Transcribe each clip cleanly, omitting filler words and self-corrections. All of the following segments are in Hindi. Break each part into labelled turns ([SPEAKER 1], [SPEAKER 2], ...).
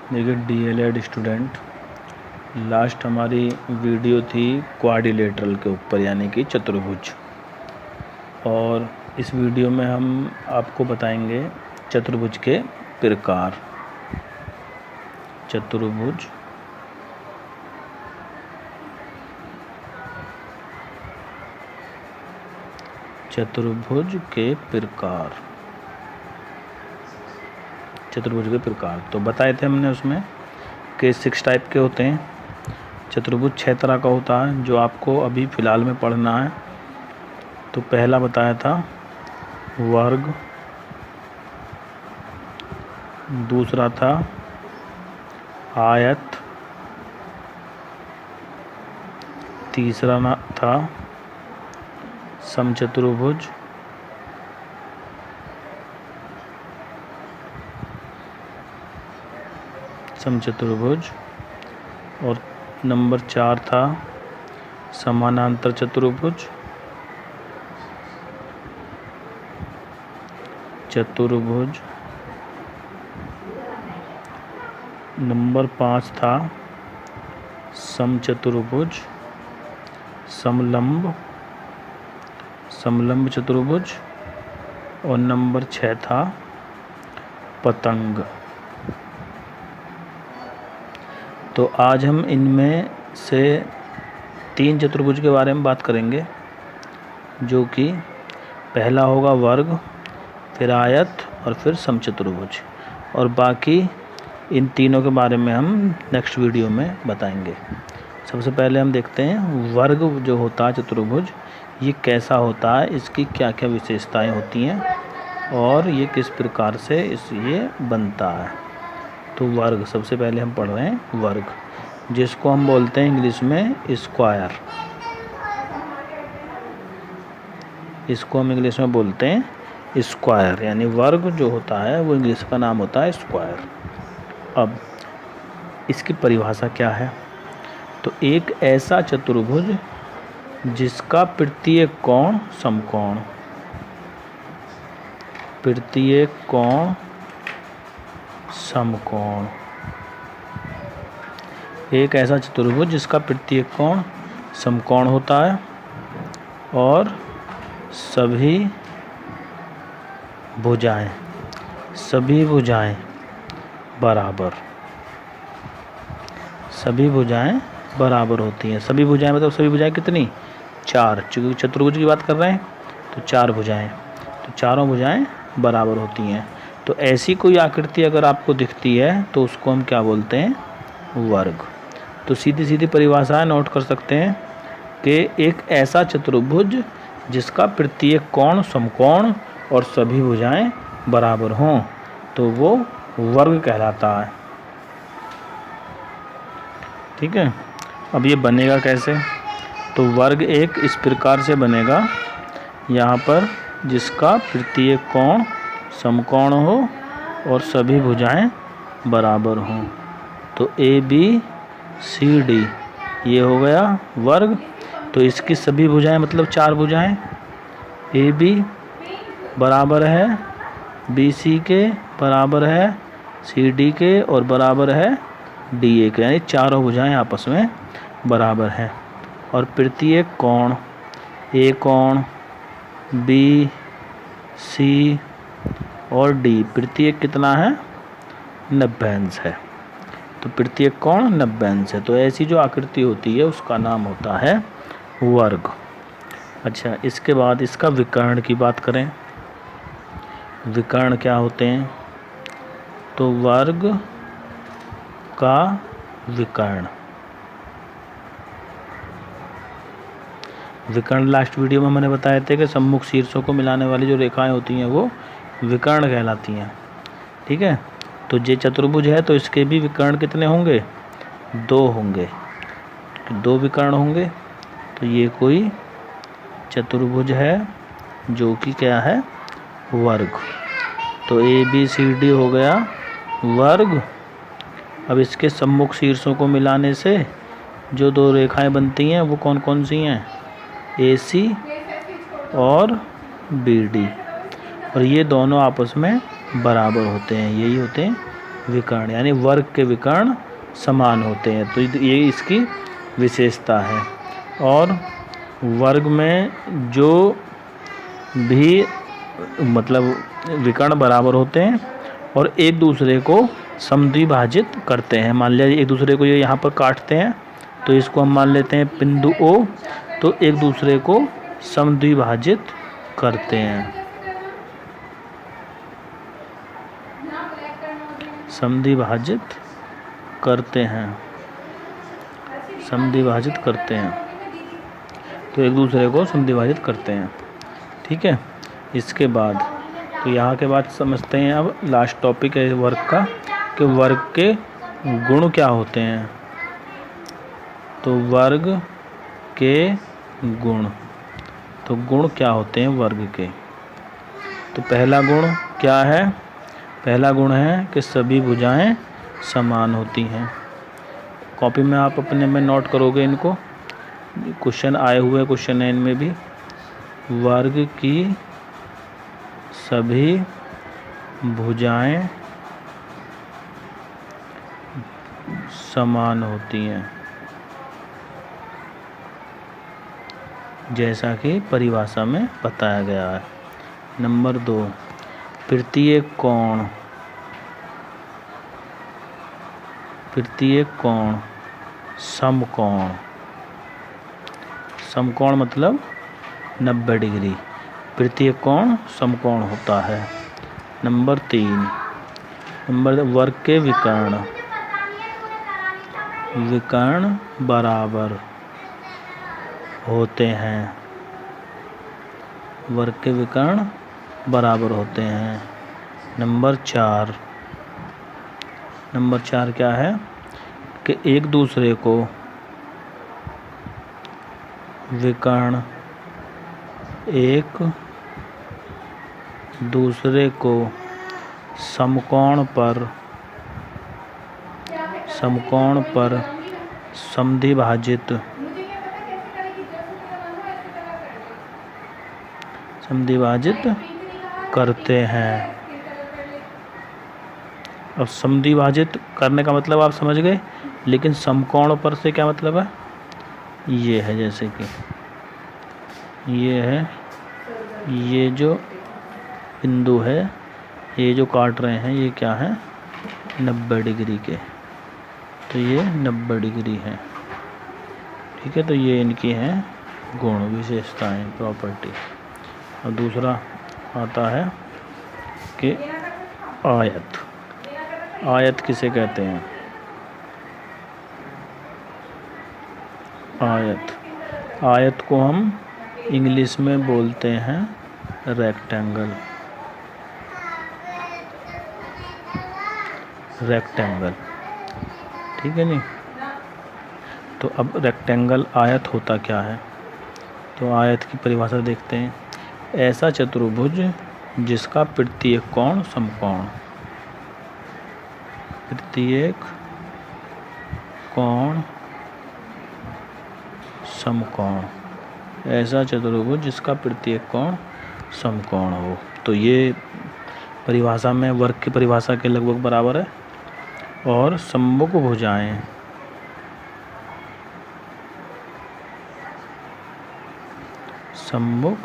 [SPEAKER 1] देखिए डीएलएड स्टूडेंट, लास्ट हमारी वीडियो थी क्वाड्रिलेटरल के ऊपर यानी कि चतुर्भुज। और इस वीडियो में हम आपको बताएंगे चतुर्भुज के प्रकार। चतुर्भुज के प्रकार। चतुर्भुज के प्रकार तो बताए थे हमने उसमें कि 6 टाइप के होते हैं। चतुर्भुज 6 तरह का होता है जो आपको अभी फ़िलहाल में पढ़ना है। तो पहला बताया था वर्ग, दूसरा था आयत, तीसरा ना था समचतुर्भुज, और नंबर 4 था समानांतर चतुर्भुज, नंबर 5 था समचतुर्भुज, समलंब चतुर्भुज, और नंबर 6 था पतंग। तो आज हम इनमें से 3 चतुर्भुज के बारे में बात करेंगे, जो कि पहला होगा वर्ग, फिर आयत और फिर समचतुर्भुज, और बाकी इन तीनों के बारे में हम नेक्स्ट वीडियो में बताएंगे। सबसे पहले हम देखते हैं वर्ग जो होता है चतुर्भुज, ये कैसा होता है, इसकी क्या क्या विशेषताएं होती हैं और ये किस प्रकार से ये बनता है। तो वर्ग सबसे पहले हम पढ़ रहे हैं वर्ग, जिसको हम बोलते हैं इंग्लिश में स्क्वायर। इसको हम इंग्लिश में बोलते हैं स्क्वायर, यानी वर्ग जो होता है वो इंग्लिश का नाम होता है स्क्वायर। अब इसकी परिभाषा क्या है? तो एक ऐसा चतुर्भुज जिसका प्रत्येक कोण समकोण, एक ऐसा चतुर्भुज जिसका प्रत्येक कोण समकोण होता है और सभी भुजाएं बराबर होती हैं। सभी भुजाएं मतलब सभी भुजाएं कितनी? 4, चूँकि चतुर्भुज की बात कर रहे हैं तो 4 भुजाएं, तो चारों भुजाएं बराबर होती हैं। तो ऐसी कोई आकृति अगर आपको दिखती है तो उसको हम क्या बोलते हैं? वर्ग। तो सीधी परिभाषाएं नोट कर सकते हैं कि एक ऐसा चतुर्भुज जिसका प्रत्येक कोण समकोण और सभी भुजाएं बराबर हों तो वो वर्ग कहलाता है। ठीक है, अब ये बनेगा कैसे? तो वर्ग एक इस प्रकार से बनेगा, यहाँ पर जिसका प्रत्येक कोण समकोण हो और सभी भुजाएं बराबर हों। तो ABCD ये हो गया वर्ग। तो इसकी सभी भुजाएं मतलब 4 भुजाएं, AB बराबर है BC के, बराबर है CD के और बराबर है DA के, यानी चारों भुजाएं आपस में बराबर हैं। और प्रत्येक कोण A कोण, B, C और D प्रत्येक कितना है? 90 अंश है। तो प्रत्येक कोण 90 अंश है। तो ऐसी जो आकृति होती है उसका नाम होता है वर्ग। अच्छा, इसके बाद इसका विकर्ण की बात करें। विकर्ण क्या होते हैं? तो वर्ग का विकर्ण लास्ट वीडियो में मैंने बताए थे कि सम्मुख शीर्षों को मिलाने वाली जो रेखाएं होती हैं वो विकर्ण कहलाती हैं। ठीक है, तो ये चतुर्भुज है तो इसके भी विकर्ण कितने होंगे? 2 होंगे। 2 विकर्ण होंगे। तो ये कोई चतुर्भुज है जो कि क्या है? वर्ग। तो ABCD हो गया वर्ग। अब इसके सम्मुख शीर्षों को मिलाने से जो 2 रेखाएं बनती हैं वो कौन कौन सी हैं? AC और BD, और ये दोनों आपस में बराबर होते हैं, यही होते हैं विकर्ण, यानी वर्ग के विकर्ण समान होते हैं। तो ये इसकी विशेषता है। और वर्ग में जो भी मतलब विकर्ण बराबर होते हैं और एक दूसरे को समद्विभाजित करते हैं। मान लिया एक दूसरे को ये यहाँ पर काटते हैं, तो इसको हम मान लेते हैं बिंदु O, तो एक दूसरे को समद्विभाजित करते हैं, समद्विभाजित करते हैं, समद्विभाजित करते हैं, तो एक दूसरे को समद्विभाजित करते हैं। ठीक है। इसके बाद तो यहाँ के बाद समझते हैं अब लास्ट टॉपिक है वर्ग का, कि वर्ग के गुण क्या होते हैं। तो वर्ग के गुण, तो गुण क्या होते हैं वर्ग के। तो पहला गुण क्या है, पहला गुण है कि सभी भुजाएं समान होती हैं। कॉपी में आप अपने में नोट करोगे इनको, क्वेश्चन आए हुए क्वेश्चन है इनमें भी। वर्ग की सभी भुजाएं समान होती हैं, जैसा कि परिभाषा में बताया गया है। नंबर 2, प्रत्येक कोण, प्रत्येक कोण समकोण, समकोण मतलब 90 डिग्री, प्रत्येक कोण समकोण होता है। नंबर 3, वर्ग के विकर्ण, विकर्ण बराबर होते हैं, वर्ग के विकर्ण बराबर होते हैं। नंबर 4, नंबर 4 क्या है कि एक दूसरे को विकर्ण एक दूसरे को समकोण पर समद्विभाजित करते हैं। अब समद्विभाजित करने का मतलब आप समझ गए, लेकिन समकोण पर से क्या मतलब है, ये है, जैसे कि ये है, ये जो बिंदु है, ये जो काट रहे हैं, ये क्या है 90 डिग्री के, तो ये 90 डिग्री है। ठीक है। तो ये इनकी हैं गुण, विशेषताएं, प्रॉपर्टी। और दूसरा आता है कि आयत, आयत किसे कहते हैं, आयत, आयत को हम इंग्लिश में बोलते हैं रेक्टेंगल, रेक्टेंगल। ठीक है नहीं। तो अब रेक्टेंगल आयत होता क्या है, तो आयत की परिभाषा देखते हैं। ऐसा चतुर्भुज जिसका प्रत्येक कोण समकोण, प्रत्येक कोण समकोण, ऐसा चतुर्भुज जिसका प्रत्येक कोण समकोण हो। तो ये परिभाषा में वर्ग की परिभाषा के लगभग बराबर है। और सम्मुख भुजाएं, सम्मुख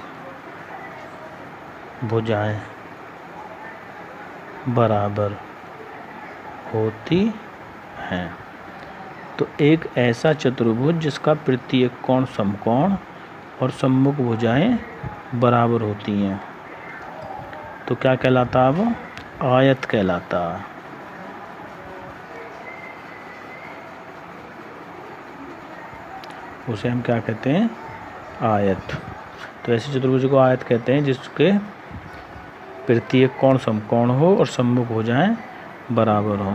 [SPEAKER 1] भुजाएं बराबर होती हैं। तो एक ऐसा चतुर्भुज जिसका प्रत्येक कोण समकोण और सम्मुख भुजाएं बराबर होती हैं, तो क्या कहलाता, अब आयत कहलाता। उसे हम क्या कहते हैं, आयत। तो ऐसे चतुर्भुज को आयत कहते हैं जिसके प्रत्येक कोण समकोण हो और सम्मुख भुजाएं बराबर हो।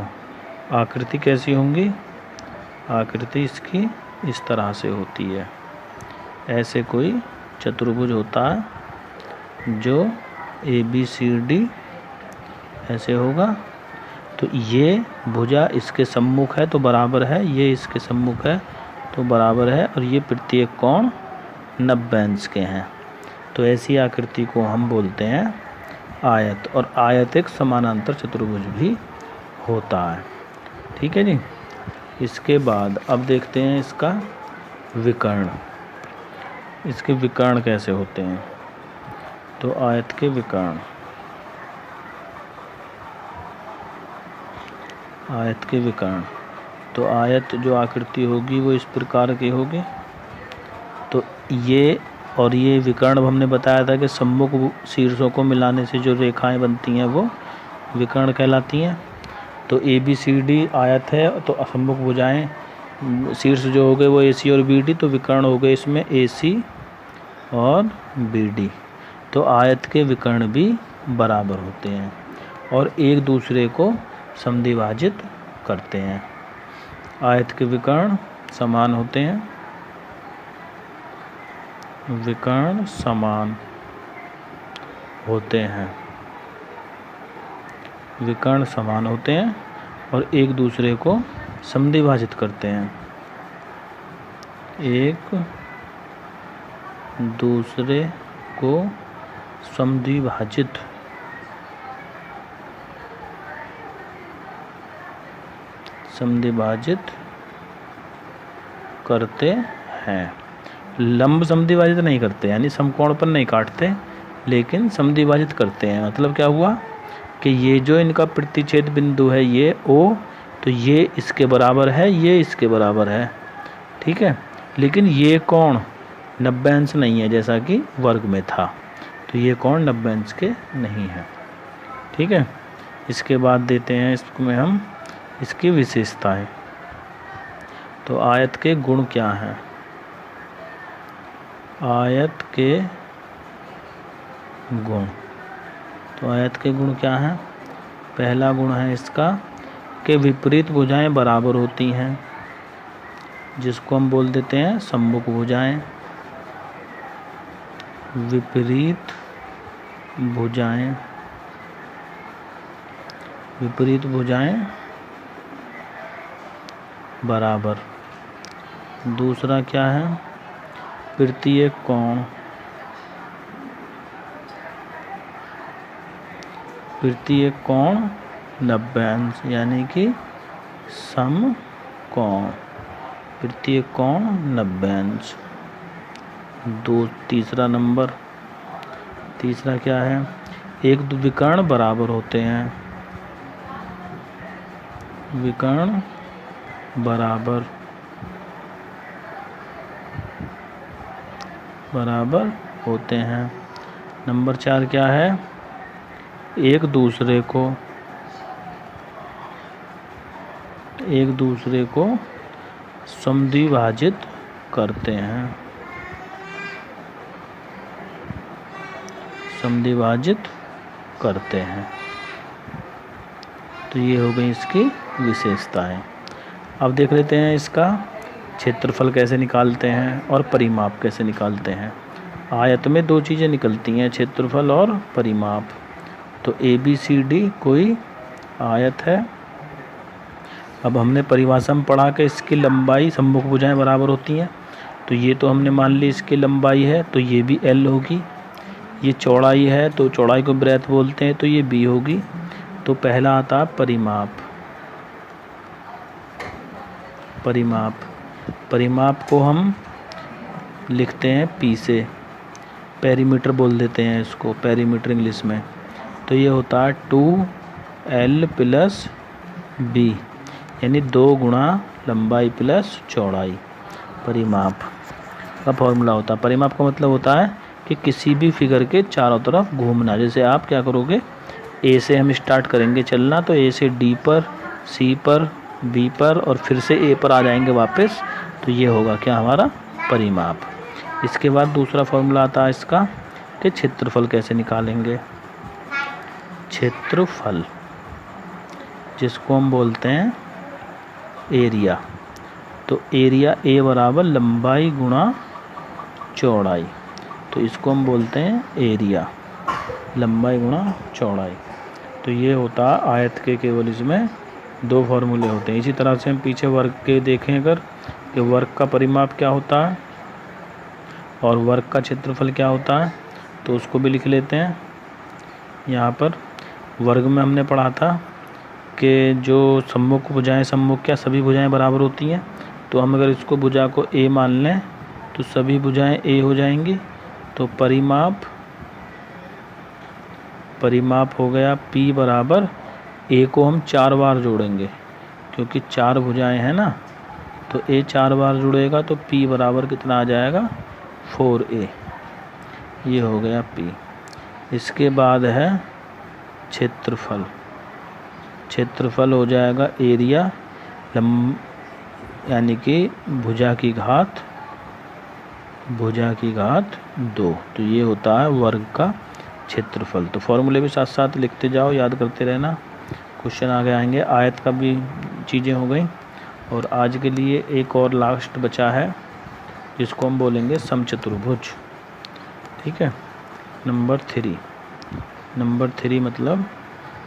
[SPEAKER 1] आकृति कैसी होंगी, आकृति इसकी इस तरह से होती है। ऐसे कोई चतुर्भुज होता है जो ABCD ऐसे होगा, तो ये भुजा इसके सम्मुख है तो बराबर है, ये इसके सम्मुख है तो बराबर है, और ये प्रत्येक कोण 90 अंश के हैं। तो ऐसी आकृति को हम बोलते हैं आयत। और आयत एक समानांतर चतुर्भुज भी होता है। ठीक है जी। इसके बाद अब देखते हैं इसका विकर्ण। इसके विकर्ण कैसे होते हैं। तो आयत के विकर्ण, आयत के विकर्ण, तो आयत जो आकृति होगी वो इस प्रकार की होगी। तो ये और ये विकर्ण हमने बताया था कि सम्मुख शीर्षों को मिलाने से जो रेखाएं बनती हैं वो विकर्ण कहलाती हैं। तो ABCD आयत है, तो सम्मुख भुजाएं शीर्ष जो हो गए वो AC और BD, तो विकर्ण हो गए इसमें AC और BD। तो आयत के विकर्ण भी बराबर होते हैं और एक दूसरे को समद्विभाजित करते हैं। आयत के विकर्ण समान होते हैं, विकर्ण समान होते हैं, विकर्ण समान होते हैं और एक दूसरे को समद्विभाजित करते हैं, एक दूसरे को समद्विभाजित करते हैं। लंब समद्विभाजित नहीं करते, यानी समकोण पर नहीं काटते, लेकिन समद्विभाजित करते हैं। मतलब क्या हुआ कि ये जो इनका प्रतिच्छेद बिंदु है ये O, तो ये इसके बराबर है, ये इसके बराबर है। ठीक है, लेकिन ये कोण 90 अंश नहीं है जैसा कि वर्ग में था, तो ये कोण 90 अंश के नहीं है। ठीक है, इसके बाद देते हैं इसमें हम इसकी विशेषताएं। तो आयत के गुण क्या हैं। आयत के गुण, तो आयत के गुण क्या हैं। पहला गुण है इसका कि विपरीत भुजाएं बराबर होती हैं, जिसको हम बोल देते हैं सम्मुख भुजाएं। विपरीत भुजाएं, विपरीत भुजाएं बराबर। दूसरा क्या है, प्रत्येक कोण, प्रत्येक कोण 90 अंश, यानी कि समकोण, प्रत्येक कोण 90 अंश। तीसरा नंबर, तीसरा क्या है, एक विकर्ण बराबर होते हैं, विकर्ण बराबर होते हैं। नंबर 4 क्या है, एक दूसरे को समद्विभाजित करते हैं, समद्विभाजित करते हैं। तो ये हो गई इसकी विशेषताएं। अब देख लेते हैं इसका क्षेत्रफल कैसे निकालते हैं और परिमाप कैसे निकालते हैं। आयत में दो चीज़ें निकलती हैं, क्षेत्रफल और परिमाप। तो ABCD कोई आयत है। अब हमने परिभाषा में पढ़ा कि इसकी लंबाई सम्मुख भुजाएं बराबर होती हैं, तो ये तो हमने मान ली इसकी लंबाई है, तो ये भी L होगी। ये चौड़ाई है, तो चौड़ाई को ब्रेथ बोलते हैं, तो ये B होगी। तो पहला आता है परिमाप। परिमाप, परिमाप को हम लिखते हैं P से, पेरीमीटर बोल देते हैं इसको, पेरीमीटर इंग्लिश में। तो ये होता है 2L + B, यानी 2 गुणा लंबाई प्लस चौड़ाई। परिमाप का फॉर्मूला होता है, परिमाप का मतलब होता है कि किसी भी फिगर के चारों तरफ घूमना। जैसे आप क्या करोगे, A से हम स्टार्ट करेंगे चलना, तो A से D पर, C पर, B पर और फिर से A पर आ जाएंगे वापस, तो ये होगा क्या, हमारा परिमाप। इसके बाद दूसरा फॉर्मूला आता है इसका कि क्षेत्रफल कैसे निकालेंगे। क्षेत्रफल, जिसको हम बोलते हैं एरिया। तो एरिया A बराबर लंबाई गुणा चौड़ाई, तो इसको हम बोलते हैं एरिया, लंबाई गुणा चौड़ाई। तो ये होता है आयत के, केवल इसमें 2 फॉर्मूले होते हैं। इसी तरह से हम पीछे वर्ग के देखें अगर, कि वर्ग का परिमाप क्या होता है और वर्ग का क्षेत्रफल क्या होता है, तो उसको भी लिख लेते हैं। यहाँ पर वर्ग में हमने पढ़ा था इसके जो सम्मुख भुजाएं, सम्मुख क्या सभी भुजाएं बराबर होती हैं, तो हम अगर इसको भुजा को ए मान लें तो सभी भुजाएं ए हो जाएंगी। तो परिमाप हो गया P बराबर ए को हम 4 बार जोड़ेंगे क्योंकि 4 भुजाएं हैं ना, तो ए 4 बार जुड़ेगा तो P बराबर कितना आ जाएगा 4A। ये हो गया P। इसके बाद है क्षेत्रफल। क्षेत्रफल हो जाएगा एरिया यानी कि भुजा की घात 2। तो ये होता है वर्ग का क्षेत्रफल। तो फॉर्मूले भी साथ साथ लिखते जाओ, याद करते रहना, क्वेश्चन आगे आएंगे। आयत का भी चीज़ें हो गई। और आज के लिए एक और लास्ट बचा है जिसको हम बोलेंगे समचतुर्भुज। ठीक है, नंबर 3 मतलब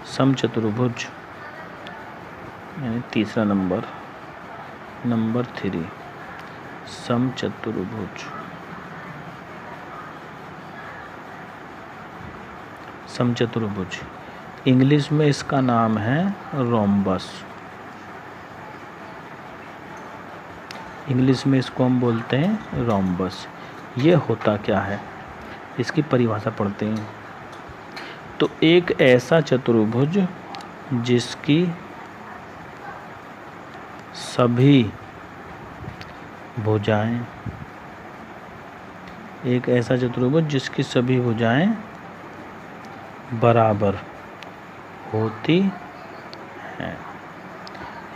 [SPEAKER 1] समचतुर्भुज, यानी तीसरा नंबर 3 समचतुर्भुज। समचतुर्भुज इंग्लिश में इसका नाम है रोम्बस। इंग्लिश में इसको हम बोलते हैं रोम्बस। ये होता क्या है, इसकी परिभाषा पढ़ते हैं। तो एक ऐसा चतुर्भुज जिसकी सभी भुजाएं, एक ऐसा चतुर्भुज जिसकी सभी भुजाएं बराबर होती हैं,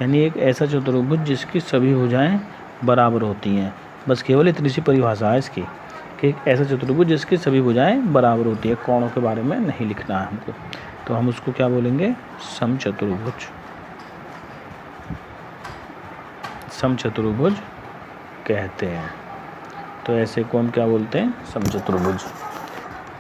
[SPEAKER 1] यानी एक ऐसा चतुर्भुज जिसकी सभी भुजाएं बराबर होती हैं। बस केवल इतनी सी परिभाषा है इसकी कि एक ऐसा चतुर्भुज जिसकी सभी भुजाएं बराबर होती है। कोणों के बारे में नहीं लिखना है हमको, तो हम उसको क्या बोलेंगे, समचतुर्भुज। समचतुर्भुज कहते हैं। तो ऐसे को हम क्या बोलते हैं, समचतुर्भुज।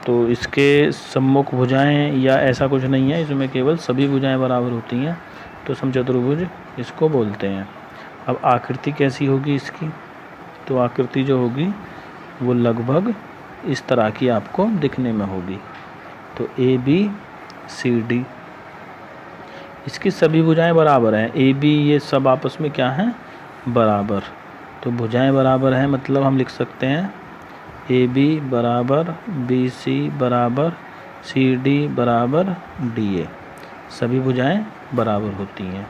[SPEAKER 1] तो इसके सम्मुख भुजाएं या ऐसा कुछ नहीं है, इसमें केवल सभी भुजाएं बराबर होती हैं, तो समचतुर्भुज इसको बोलते हैं। अब आकृति कैसी होगी इसकी, तो आकृति जो होगी वो लगभग इस तरह की आपको दिखने में होगी। तो ABCD, इसकी सभी भुजाएं बराबर हैं। AB ये सब आपस में क्या हैं, बराबर। तो भुजाएं बराबर हैं मतलब हम लिख सकते हैं AB बराबर BC बराबर CD बराबर DA, सभी भुजाएं बराबर होती हैं।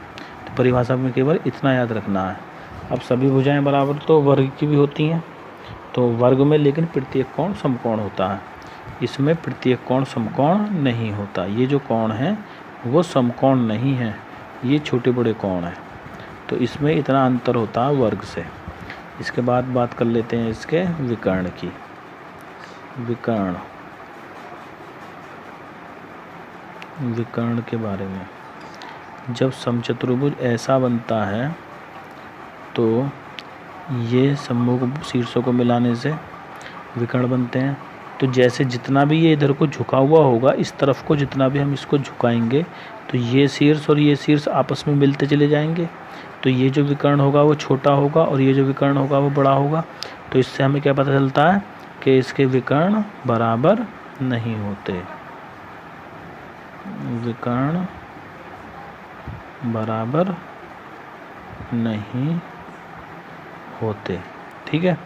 [SPEAKER 1] तो परिभाषा में केवल इतना याद रखना है। अब सभी भुजाएं बराबर तो वर्ग की भी होती हैं, तो वर्ग में लेकिन प्रत्येक कोण समकोण होता है, इसमें प्रत्येक कोण समकोण नहीं होता। ये जो कोण है वो समकोण नहीं है, ये छोटे बड़े कोण हैं, तो इसमें इतना अंतर होता है वर्ग से। इसके बाद बात कर लेते हैं इसके विकर्ण की। विकर्ण के बारे में, जब समचतुर्भुज ऐसा बनता है तो ये सम्मुख शीर्षों को मिलाने से विकर्ण बनते हैं। तो जैसे जितना भी ये इधर को झुका हुआ होगा, इस तरफ को जितना भी हम इसको झुकाएंगे तो ये शीर्ष और ये शीर्ष आपस में मिलते चले जाएंगे। तो ये जो विकर्ण होगा वो छोटा होगा और ये जो विकर्ण होगा वो बड़ा होगा। तो इससे हमें क्या पता चलता है कि इसके विकर्ण बराबर नहीं होते, विकर्ण बराबर नहीं होते। ठीक है,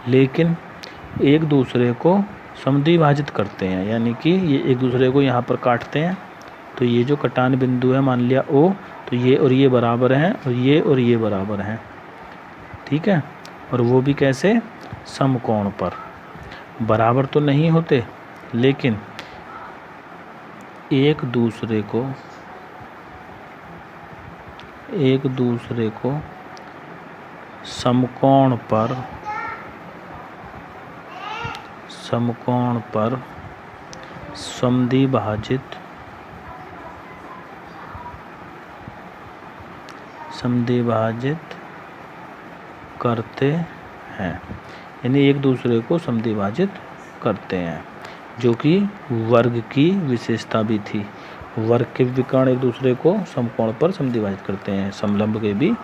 [SPEAKER 1] लेकिन एक दूसरे को समद्विभाजित करते हैं, यानी कि ये एक दूसरे को यहाँ पर काटते हैं। तो ये जो कटान बिंदु है, मान लिया O, तो ये और ये बराबर हैं और ये बराबर हैं। ठीक है, और वो भी कैसे, समकोण पर। बराबर तो नहीं होते, लेकिन एक दूसरे को समकोण पर समद्विभाजित करते हैं, यानी एक दूसरे को समद्विभाजित करते हैं, जो कि वर्ग की विशेषता भी थी। वर्ग के विकर्ण एक दूसरे को समकोण पर समद्विभाजित करते हैं, समलंब के भी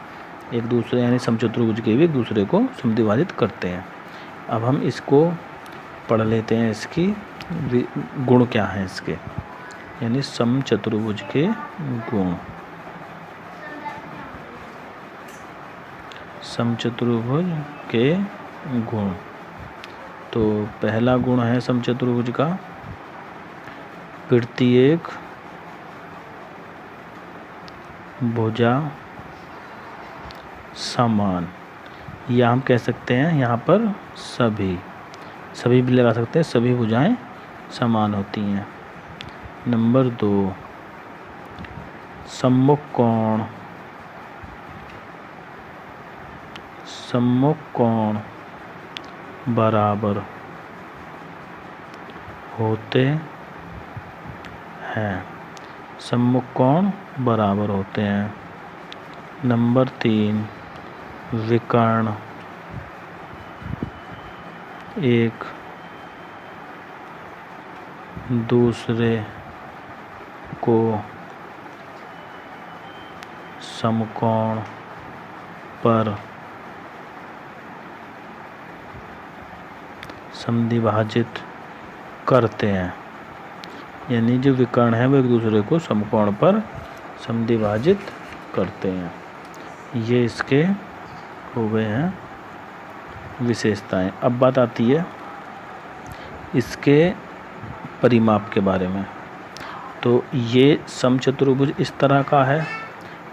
[SPEAKER 1] एक दूसरे यानी समचतुर्भुज के भी एक दूसरे को समद्विभाजित करते हैं। अब हम इसको पढ़ लेते हैं, इसकी गुण क्या हैं इसके, यानी समचतुर्भुज के गुण। समचतुर्भुज के गुण। तो पहला गुण है समचतुर्भुज का प्रत्येक भुजा समान, या हम कह सकते हैं यहाँ पर सभी भी लगा सकते हैं, सभी भुजाएं समान होती हैं। नंबर 2, सम्मुख कोण बराबर होते हैं। सम्मुख कोण बराबर होते हैं। नंबर 3, विकर्ण एक दूसरे को समकोण पर समद्विभाजित करते हैं। यानी जो विकर्ण है वो एक दूसरे को समकोण पर समद्विभाजित करते हैं। ये इसके हो गए हैं विशेषताएं। अब बात आती है इसके परिमाप के बारे में। तो ये समचतुर्भुज इस तरह का है।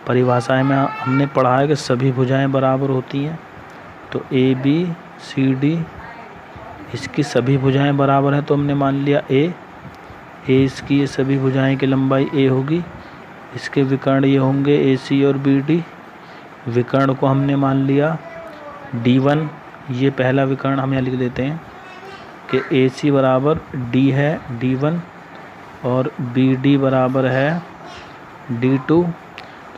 [SPEAKER 1] परिभाषाएं में हमने पढ़ा है कि सभी भुजाएं बराबर होती हैं। तो ए बी सी डी इसकी सभी भुजाएं बराबर हैं, तो हमने मान लिया ए इसकी ये सभी भुजाएं की लंबाई ए होगी। इसके विकर्ण ये होंगे ए सी और बी डी। विकर्ण को हमने मान लिया D1, ये पहला विकर्ण हम यहाँ लिख देते हैं कि ए सी बराबर डी है D1 और बी डी बराबर है D2।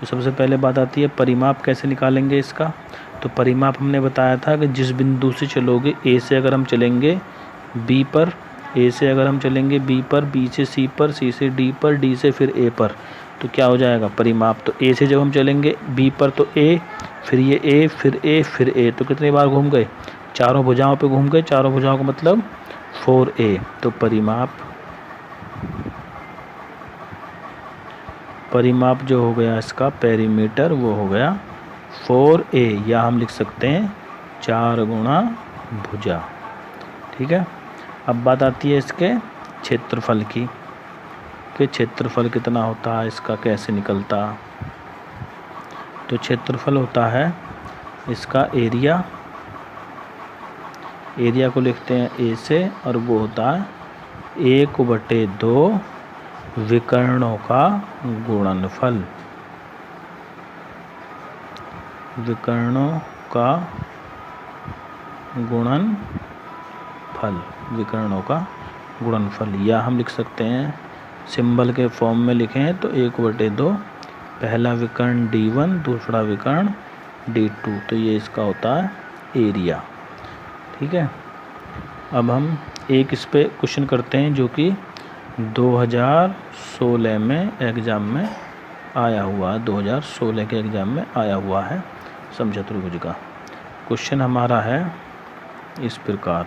[SPEAKER 1] तो सबसे पहले बात आती है परिमाप कैसे निकालेंगे इसका। तो परिमाप हमने बताया था कि जिस बिंदु से चलोगे, ए से अगर हम चलेंगे बी पर, ए से अगर हम चलेंगे बी पर, बी से सी पर, सी से डी पर, डी से फिर ए पर, तो क्या हो जाएगा परिमाप। तो ए से जब हम चलेंगे बी पर तो ए, फिर ये ए, फिर ए, फिर ए, तो कितनी बार घूम गए, चारों भुजाओं पे घूम गए। चारों भुजाओं का मतलब 4a। तो परिमाप जो हो गया इसका पेरीमीटर वो हो गया 4a, या हम लिख सकते हैं 4 गुणा भुजा। ठीक है। अब बात आती है इसके क्षेत्रफल की कि क्षेत्रफल कितना होता है इसका, कैसे निकलता। तो क्षेत्रफल होता है इसका एरिया को लिखते हैं ए से, और वो होता है 1/2 विकर्णों का गुणनफल। विकर्णों का गुणनफल, या हम लिख सकते हैं सिंबल के फॉर्म में लिखें तो 1/2 पहला विकर्ण D1, दूसरा विकर्ण D2। तो ये इसका होता है एरिया। ठीक है। अब हम एक इस पे क्वेश्चन करते हैं जो कि 2016 में एग्ज़ाम में आया हुआ है। 2016 के एग्ज़ाम में आया हुआ है समचतुर्भुज का। क्वेश्चन हमारा है इस प्रकार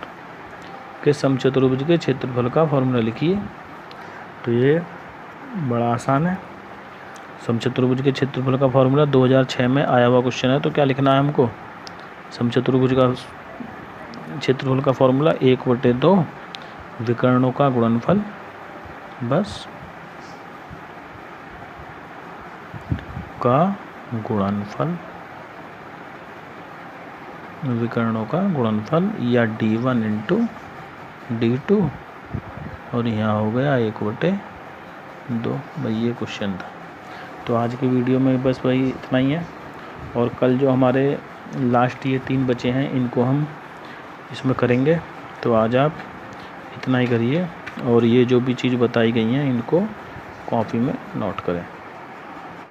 [SPEAKER 1] कि समचतुर्भुज के क्षेत्रफल का फॉर्मूला लिखिए। तो ये बड़ा आसान है। समचतुर्भुज के क्षेत्रफल का फॉर्मूला 2006 में आया हुआ क्वेश्चन है। तो क्या लिखना है हमको, समचतुर्भुज का क्षेत्रफल का फॉर्मूला 1/2 विकर्णों का गुणनफल, बस का गुणनफल, विकर्णों का गुणनफल, या D1 इंटू D2, और यहाँ हो गया 1/2। भाई ये क्वेश्चन था। तो आज की वीडियो में बस भाई इतना ही है। और कल जो हमारे लास्ट ये 3 बचे हैं इनको हम इसमें करेंगे। तो आज आप इतना ही करिए, और ये जो भी चीज़ बताई गई हैं इनको कॉपी में नोट करें।